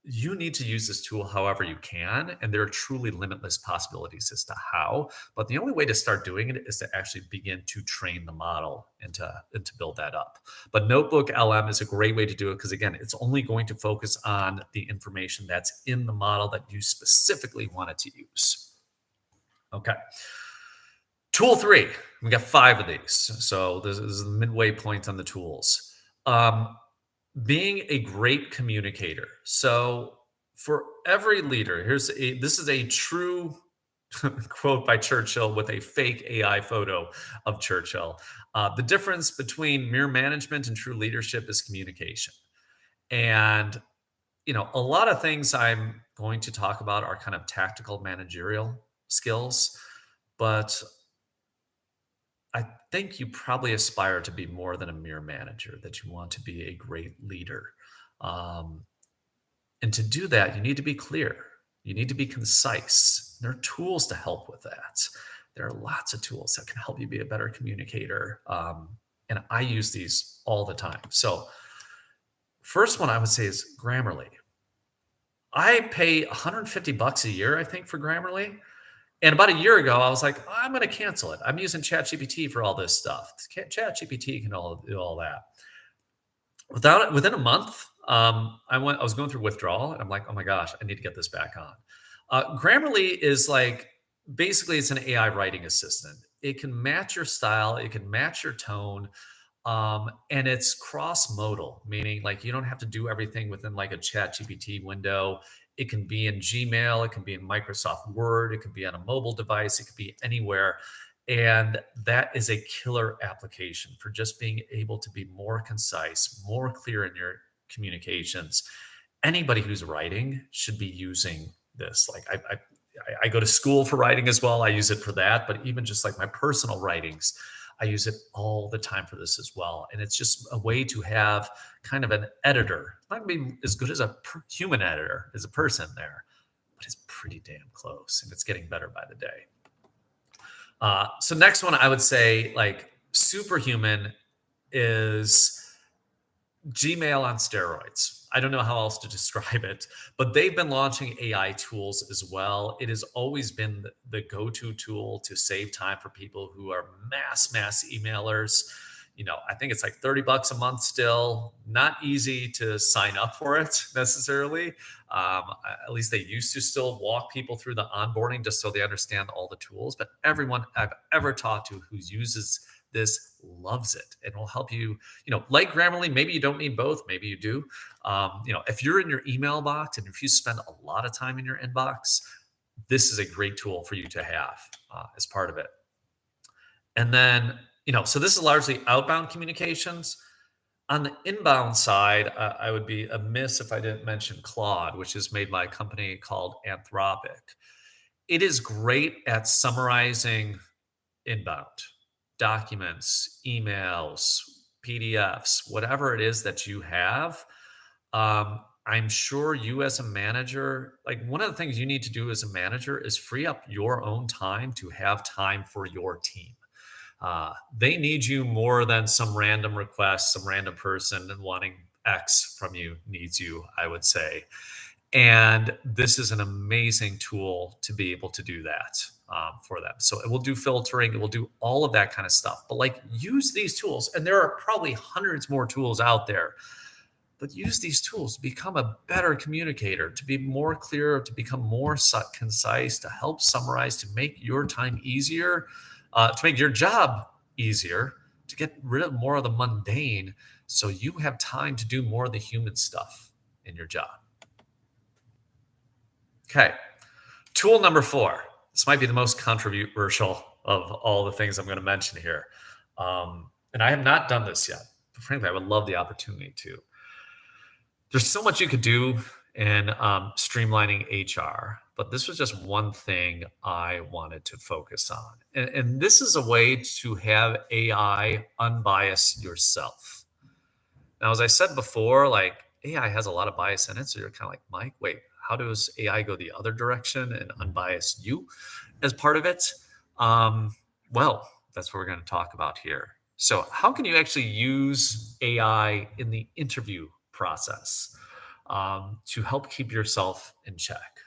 you need to use this tool however you can, and there are truly limitless possibilities as to how. But the only way to start doing it is to actually begin to train the model and to build that up. But Notebook LM is a great way to do it because, again, it's only going to focus on the information that's in the model that you specifically want it to use. Okay. Tool 3, we got 5 of these. So this is the midway point on the tools. Being a great communicator. So for every leader, this is a true quote by Churchill with a fake AI photo of Churchill. The difference between mere management and true leadership is communication. And, a lot of things I'm going to talk about are kind of tactical managerial skills, but I think you probably aspire to be more than a mere manager, that you want to be a great leader. And to do that, you need to be clear. You need to be concise. There are tools to help with that. There are lots of tools that can help you be a better communicator. And I use these all the time. So first one I would say is Grammarly. I pay $150 a year, I think, for Grammarly. And about a year ago, I was like, I'm going to cancel it. I'm using ChatGPT for all this stuff. ChatGPT can do all that. Within a month, I was going through withdrawal, and I'm like, oh my gosh, I need to get this back on. Grammarly is basically it's an AI writing assistant. It can match your style. It can match your tone. And it's cross-modal, meaning you don't have to do everything within a ChatGPT window. It can be in Gmail, it can be in Microsoft Word, it can be on a mobile device, it could be anywhere. And that is a killer application for just being able to be more concise, more clear in your communications. Anybody who's writing should be using this. I go to school for writing as well. I use it for that, but even just my personal writings, I use it all the time for this as well. And it's just a way to have kind of an editor. Not going to be as good as a human editor, as a person there, but it's pretty damn close. And it's getting better by the day. So next one, I would say like superhuman is Gmail on steroids. I don't know how else to describe it, but they've been launching AI tools as well. It has always been the go-to tool to save time for people who are mass emailers. I think it's like 30 bucks a month still. Not easy to sign up for it necessarily. At least they used to still walk people through the onboarding just so they understand all the tools. But everyone I've ever talked to who uses this loves it and will help you. Like Grammarly, maybe you don't need both, maybe you do. If you're in your email box and if you spend a lot of time in your inbox, this is a great tool for you to have as part of it. And then, so this is largely outbound communications. On the inbound side, I would be amiss if I didn't mention Claude, which is made by a company called Anthropic. It is great at summarizing inbound documents, emails, PDFs, whatever it is that you have. I'm sure you as a manager, like one of the things you need to do as a manager is free up your own time to have time for your team. They need you more than some random request, some random person and wanting X from you needs you, I would say. And this is an amazing tool to be able to do that for them. So it will do filtering, it will do all of that kind of stuff. But like use these tools, and there are probably hundreds more tools out there. But use these tools to become a better communicator, to be more clear, to become more concise, to help summarize, to make your time easier, to make your job easier, to get rid of more of the mundane so you have time to do more of the human stuff in your job. Okay. Tool number 4. This might be the most controversial of all the things I'm going to mention here. And I have not done this yet, but frankly, I would love the opportunity to. There's so much you could do in streamlining HR, but this was just one thing I wanted to focus on. And this is a way to have AI unbias yourself. Now, as I said before, like AI has a lot of bias in it. So you're kind of like, Mike, wait, how does AI go the other direction and unbias you as part of it? Well, that's what we're going to talk about here. So how can you actually use AI in the interview process to help keep yourself in check?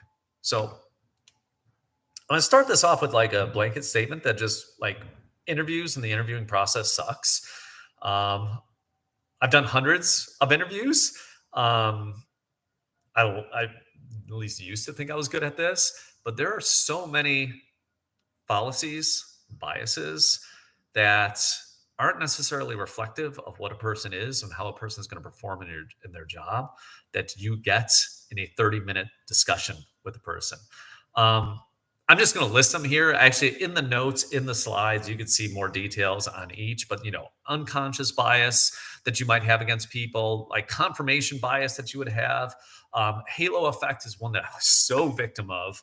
So I'm going to start this off with like a blanket statement that just like interviews and the interviewing process sucks. I've done hundreds of interviews. I at least used to think I was good at this, but there are so many fallacies, biases that aren't necessarily reflective of what a person is and how a person is going to perform in their job that you get in a 30-minute discussion with a person. I'm just going to list them here. Actually, in the notes, in the slides, you can see more details on each, but unconscious bias that you might have against people, like confirmation bias that you would have. Halo effect is one that I was so victim of.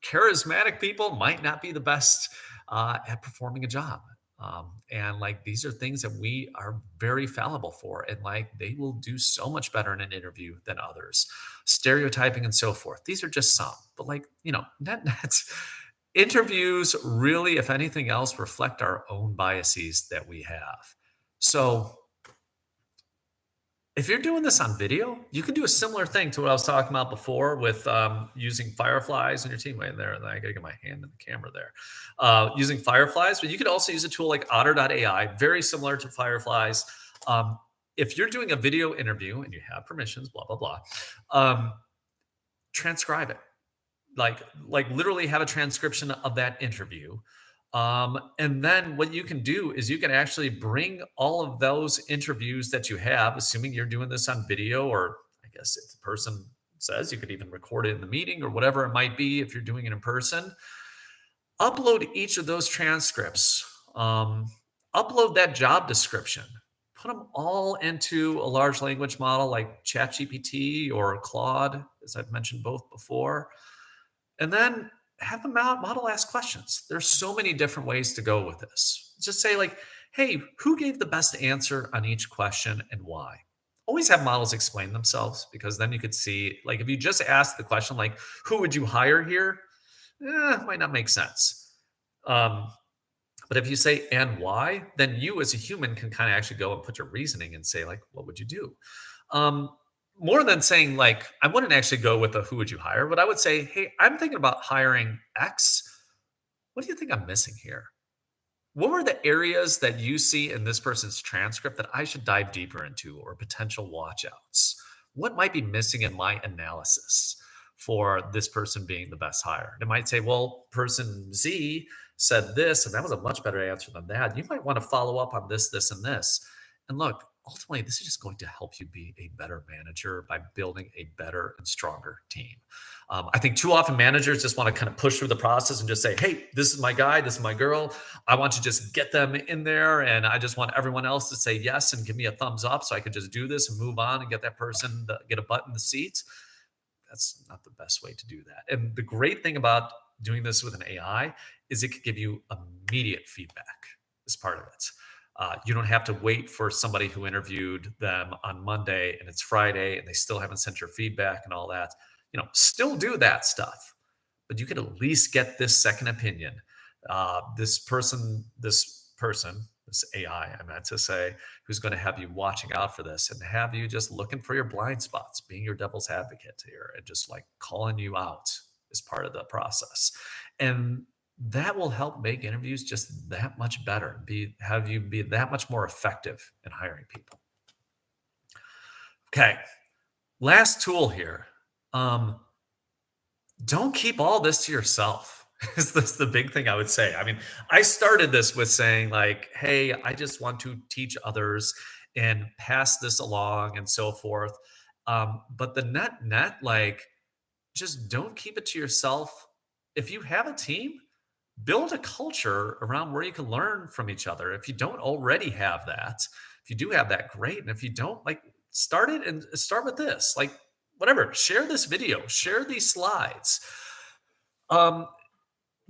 Charismatic people might not be the best at performing a job. And like these are things that we are very fallible for, and like they will do so much better in an interview than others. Stereotyping and so forth. These are just some, but like net interviews really, if anything else, reflect our own biases that we have. So if you're doing this on video, you can do a similar thing to what I was talking about before with using fireflies on your team. Wait there, I gotta get my hand in the camera there. Using fireflies, but you could also use a tool like Otter.ai, very similar to fireflies. If you're doing a video interview and you have permissions, blah, blah, blah, transcribe it. Like literally have a transcription of that interview. And then what you can do is you can actually bring all of those interviews that you have, assuming you're doing this on video, or I guess if the person says you could even record it in the meeting or whatever it might be if you're doing it in person. Upload each of those transcripts. Upload that job description. Put them all into a large language model like ChatGPT or Claude, as I've mentioned both before. And then have the model ask questions. There's so many different ways to go with this. Just say like, hey, who gave the best answer on each question and why? Always have models explain themselves, because then you could see, like if you just ask the question, like, who would you hire here? might not make sense. Um, but if you say and why, then you as a human can kind of actually go and put your reasoning and say, like, what would you do? Um, More than saying, like, I wouldn't actually go with a who would you hire, but I would say, hey, I'm thinking about hiring X. What do you think I'm missing here? What were the areas that you see in this person's transcript that I should dive deeper into or potential watchouts? What might be missing in my analysis for this person being the best hire? It might say, well, person Z said this, and that was a much better answer than that. You might want to follow up on this, this, and this. And look, ultimately, this is just going to help you be a better manager by building a better and stronger team. I think too often managers just want to kind of push through the process and just say, hey, this is my guy, this is my girl. I want to just get them in there. And I just want everyone else to say yes and give me a thumbs up so I can just do this and move on and get that person to get a butt in the seat. That's not the best way to do that. And the great thing about doing this with an AI is it could give you immediate feedback as part of it. You don't have to wait for somebody who interviewed them on Monday and it's Friday and they still haven't sent your feedback and all that. Still do that stuff, but you could at least get this second opinion. This AI, I meant to say, who's going to have you watching out for this and have you just looking for your blind spots, being your devil's advocate here, and just like calling you out as part of the process. And that will help make interviews just that much better, have you be that much more effective in hiring people. Okay, last tool here. Don't keep all this to yourself. Is this the big thing I would say? I mean, I started this with saying, like, hey, I just want to teach others and pass this along and so forth. But the net, like, just don't keep it to yourself. If you have a team, build a culture around where you can learn from each other. If you don't already have that, if you do have that, great. And if you don't, like, start it and start with this. Like, whatever, share this video, share these slides. Um,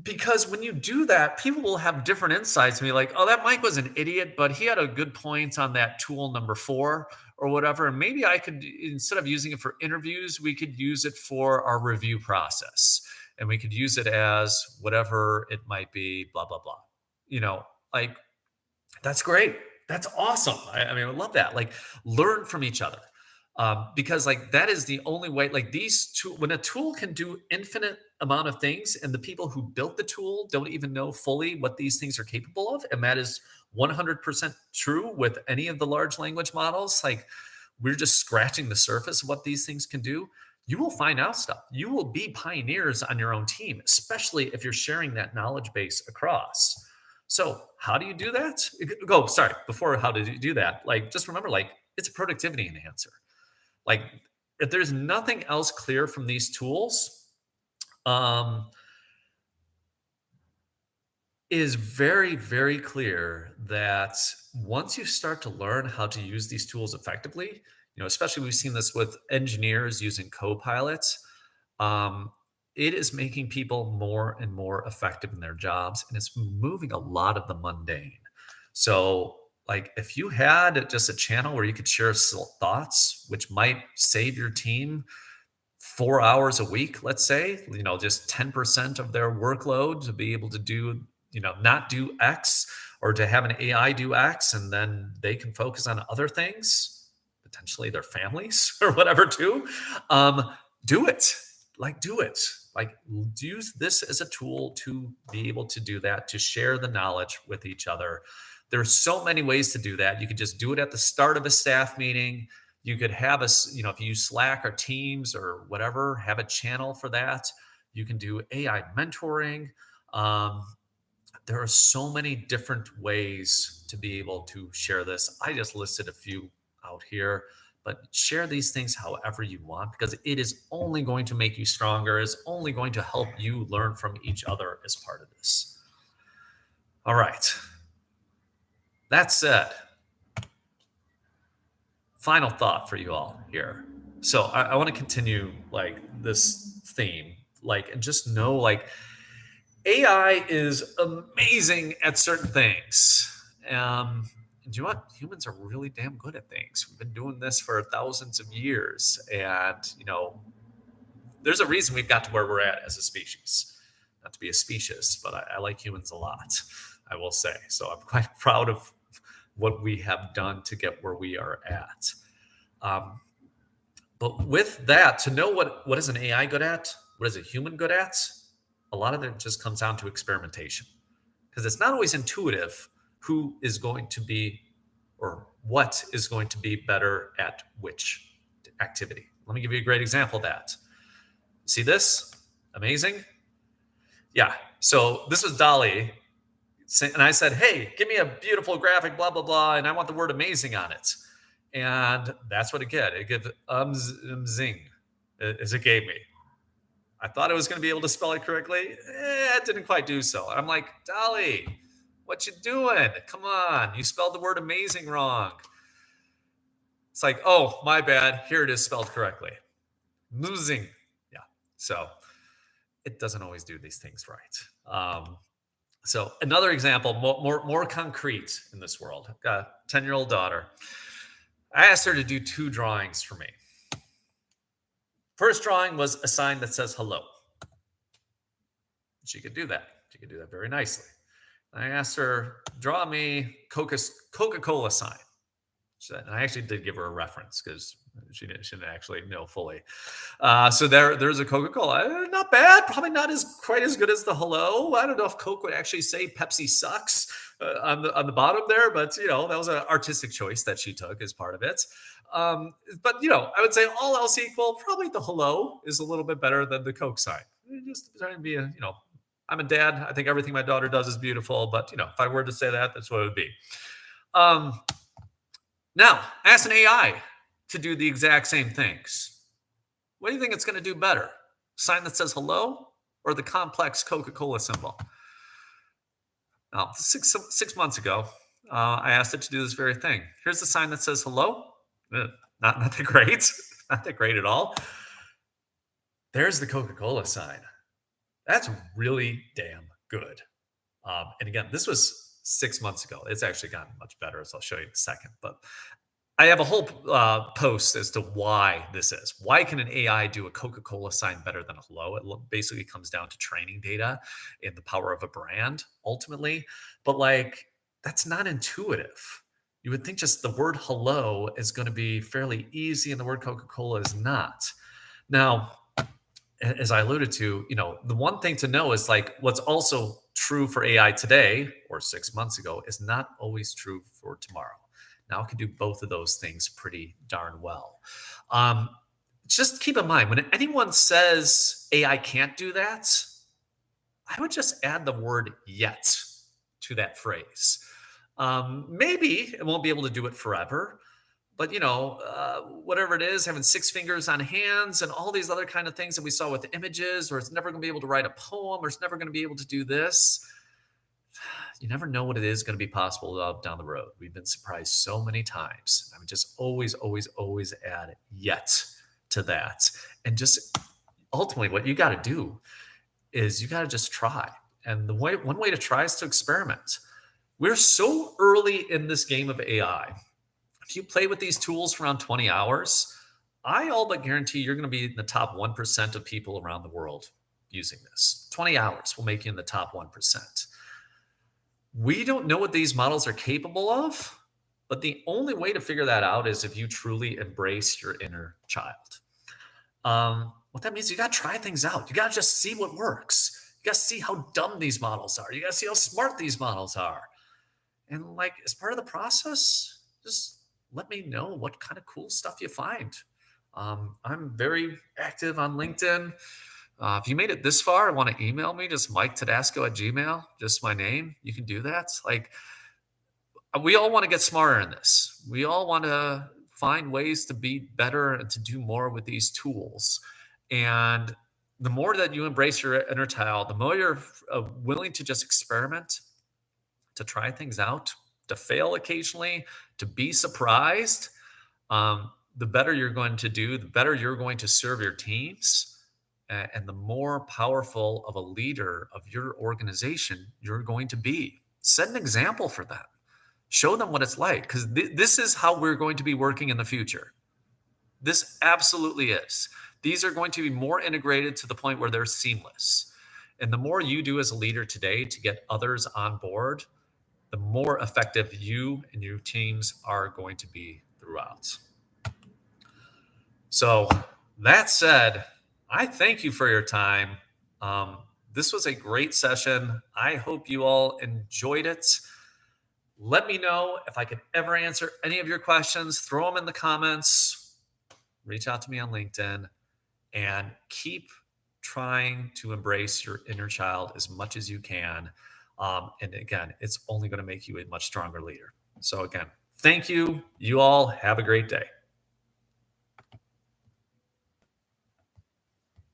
because when you do that, people will have different insights and be like, oh, that Mike was an idiot, but he had a good point on that tool number 4 or whatever. And maybe I could, instead of using it for interviews, we could use it for our review process. And we could use it as whatever it might be, blah, blah, blah. Like, that's great. That's awesome. I mean, I love that. Like, learn from each other. Because like that is the only way, like these two, when a tool can do infinite amount of things and the people who built the tool don't even know fully what these things are capable of, and that is 100% true with any of the large language models, like we're just scratching the surface of what these things can do. You will find out stuff. You will be pioneers on your own team, especially if you're sharing that knowledge base across. So how do you do that? Before how do you do that? Like, just remember, like, it's a productivity enhancer. Like, if there's nothing else clear from these tools, it is very, very clear that once you start to learn how to use these tools effectively, especially we've seen this with engineers using copilots, it is making people more and more effective in their jobs, and it's moving a lot of the mundane. So, like, if you had just a channel where you could share thoughts, which might save your team 4 hours a week, let's say, just 10% of their workload to be able to do, not do X, or to have an AI do X, and then they can focus on other things, potentially their families or whatever too. Do it. Do it. Like, use this as a tool to be able to do that, to share the knowledge with each other. There's so many ways to do that. You could just do it at the start of a staff meeting. You could have if you use Slack or Teams or whatever, have a channel for that. You can do AI mentoring. There are so many different ways to be able to share this. I just listed a few out here, but share these things however you want, because it is only going to make you stronger, is only going to help you learn from each other as part of this. All right. That said, final thought for you all here. So I want to continue like this theme, and just know, like, AI is amazing at certain things. Do you know what? Humans are really damn good at things. We've been doing this for thousands of years, and there's a reason we've got to where we're at as a species. not to be a specious, but I like humans a lot, I will say. So I'm quite proud of what we have done to get where we are at. Um, but with that, to know what is an AI good at, what is a human good at, a lot of it just comes down to experimentation, because it's not always intuitive who is going to be or what is going to be better at which activity. Let me give you a great example of that. See this? Amazing. Yeah. So this was Dolly. And I said, hey, give me a beautiful graphic, blah, blah, blah. And I want the word amazing on it. And that's what it gave. It gave zing, as it gave me. I thought I was going to be able to spell it correctly. It didn't quite do so. I'm like, Dolly, what you doing? Come on. You spelled the word amazing wrong. It's like, oh, my bad. Here it is spelled correctly. Losing. Yeah. So it doesn't always do these things right. So another example, more concrete in this world. I've got a 10-year-old daughter. I asked her to do 2 drawings for me. First drawing was a sign that says hello. She could do that. She could do that very nicely. I asked her, draw me Coca-Cola sign. And I actually did give her a reference because she didn't actually know fully. So there's a Coca-Cola. Not bad. Probably not quite as good as the hello. I don't know if Coke would actually say Pepsi sucks on the bottom there, but that was an artistic choice that she took as part of it. But I would say all else equal, probably the hello is a little bit better than the Coke sign. Just trying to be I'm a dad. I think everything my daughter does is beautiful, but if I were to say that, that's what it would be. Now, ask an AI to do the exact same things. What do you think it's going to do better? Sign that says hello or the complex Coca-Cola symbol? Now, six months ago, I asked it to do this very thing. Here's the sign that says hello. Not that great. Not that great at all. There's the Coca-Cola sign. That's really damn good. And again, this was 6 months ago. It's actually gotten much better, as I'll show you in a second. But I have a whole post as to why this is. Why can an AI do a Coca-Cola sign better than a hello? It basically comes down to training data and the power of a brand, ultimately. But that's not intuitive. You would think just the word hello is going to be fairly easy, and the word Coca-Cola is not. Now, as I alluded to, the one thing to know is what's also true for AI today or 6 months ago is not always true for tomorrow. Now it can do both of those things pretty darn well. Just keep in mind, when anyone says AI can't do that, I would just add the word yet to that phrase. Maybe it won't be able to do it forever. But, whatever it is, having 6 fingers on hands and all these other kind of things that we saw with images, or it's never going to be able to write a poem, or it's never going to be able to do this. You never know what it is going to be possible down the road. We've been surprised so many times. I would just always, always, always add yet to that. And just ultimately what you got to do is you got to just try. And one way to try is to experiment. We're so early in this game of AI. If you play with these tools for around 20 hours, I all but guarantee you're going to be in the top 1% of people around the world using this. 20 hours will make you in the top 1%. We don't know what these models are capable of, but the only way to figure that out is if you truly embrace your inner child. What that means, you got to try things out. You got to just see what works. You got to see how dumb these models are. You got to see how smart these models are. And as part of the process, just let me know what kind of cool stuff you find. I'm very active on LinkedIn. If you made it this far and want to email me, just Mike Todasco at Gmail, just my name. You can do that. We all want to get smarter in this. We all want to find ways to be better and to do more with these tools. And the more that you embrace your inner child, the more you're willing to just experiment, to try things out, to fail occasionally, to be surprised, the better you're going to do, the better you're going to serve your teams, and the more powerful of a leader of your organization you're going to be. Set an example for them. Show them what it's like, because this is how we're going to be working in the future. This absolutely is. These are going to be more integrated to the point where they're seamless. And the more you do as a leader today to get others on board, the more effective you and your teams are going to be throughout. So, that said, I thank you for your time. Um, this was a great session. I hope you all enjoyed it. Let me know if I could ever answer any of your questions. Throw them in the comments. Reach out to me on LinkedIn and keep trying to embrace your inner child as much as you can. And again, it's only going to make you a much stronger leader. So, again, thank you. You all have a great day.